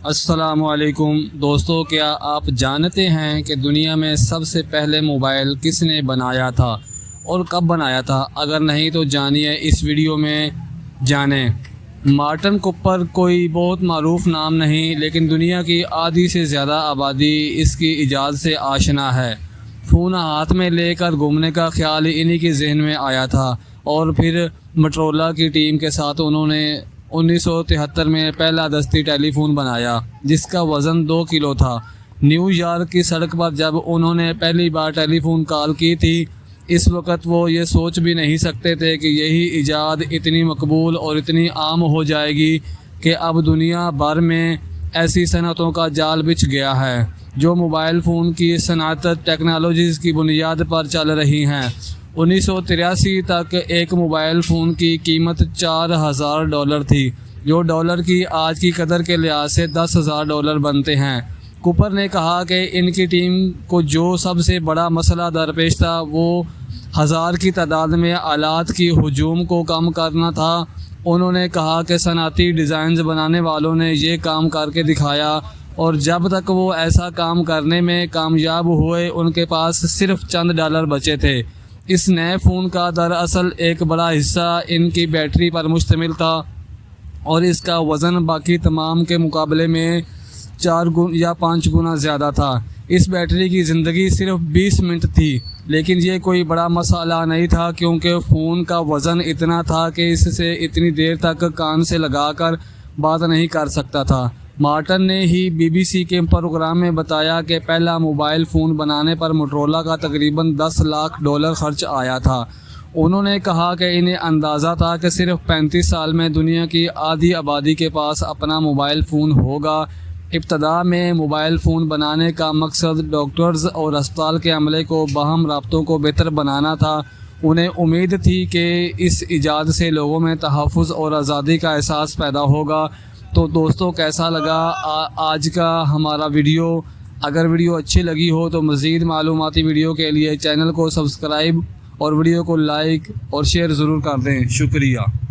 السلام علیکم دوستو، کیا آپ جانتے ہیں کہ دنیا میں سب سے پہلے موبائل کس نے بنایا تھا اور کب بنایا تھا؟ اگر نہیں تو جانیے اس ویڈیو میں جانیں۔ مارٹن کوپر کوئی بہت معروف نام نہیں، لیکن دنیا کی آدھی سے زیادہ آبادی اس کی ایجاد سے آشنا ہے۔ فون ہاتھ میں لے کر گھومنے کا خیال انہی کے ذہن میں آیا تھا، اور پھر موٹورولا کی ٹیم کے ساتھ انہوں نے 1973 میں پہلا دستی ٹیلی فون بنایا جس کا وزن 2 کلو تھا۔ نیو یارک کی سڑک پر جب انہوں نے پہلی بار ٹیلی فون کال کی تھی، اس وقت وہ یہ سوچ بھی نہیں سکتے تھے کہ یہی ایجاد اتنی مقبول اور اتنی عام ہو جائے گی کہ اب دنیا بھر میں ایسی صنعتوں کا جال بچھ گیا ہے جو موبائل فون کی صنعت ٹیکنالوجیز کی بنیاد پر چل رہی ہیں۔ 1983 تک ایک موبائل فون کی قیمت $4000 تھی، جو ڈالر کی آج کی قدر کے لحاظ سے $10,000 بنتے ہیں۔ کوپر نے کہا کہ ان کی ٹیم کو جو سب سے بڑا مسئلہ درپیش تھا وہ 1000 کی تعداد میں آلات کی ہجوم کو کم کرنا تھا۔ انہوں نے کہا کہ صنعتی ڈیزائنز بنانے والوں نے یہ کام کر کے دکھایا، اور جب تک وہ ایسا کام کرنے میں کامیاب ہوئے ان کے پاس صرف چند ڈالر بچے تھے۔ اس نئے فون کا دراصل ایک بڑا حصہ ان کی بیٹری پر مشتمل تھا، اور اس کا وزن باقی تمام کے مقابلے میں 4 یا 5 گنا زیادہ تھا۔ اس بیٹری کی زندگی صرف 20 منٹ تھی، لیکن یہ کوئی بڑا مسئلہ نہیں تھا کیونکہ فون کا وزن اتنا تھا کہ اس سے اتنی دیر تک کان سے لگا کر بات نہیں کر سکتا تھا۔ مارٹن نے ہی BBC کے پروگرام میں بتایا کہ پہلا موبائل فون بنانے پر موٹورولا کا تقریباً $10 لاکھ خرچ آیا تھا۔ انہوں نے کہا کہ انہیں اندازہ تھا کہ صرف 35 سال میں دنیا کی آدھی آبادی کے پاس اپنا موبائل فون ہوگا۔ ابتدا میں موبائل فون بنانے کا مقصد ڈاکٹرز اور اسپتال کے عملے کو باہم رابطوں کو بہتر بنانا تھا۔ انہیں امید تھی کہ اس ایجاد سے لوگوں میں تحفظ اور آزادی کا احساس پیدا ہوگا۔ تو دوستوں، کیسا لگا آج کا ہمارا ویڈیو؟ اگر ویڈیو اچھی لگی ہو تو مزید معلوماتی ویڈیو کے لیے چینل کو سبسکرائب اور ویڈیو کو لائک اور شیئر ضرور کر دیں۔ شکریہ۔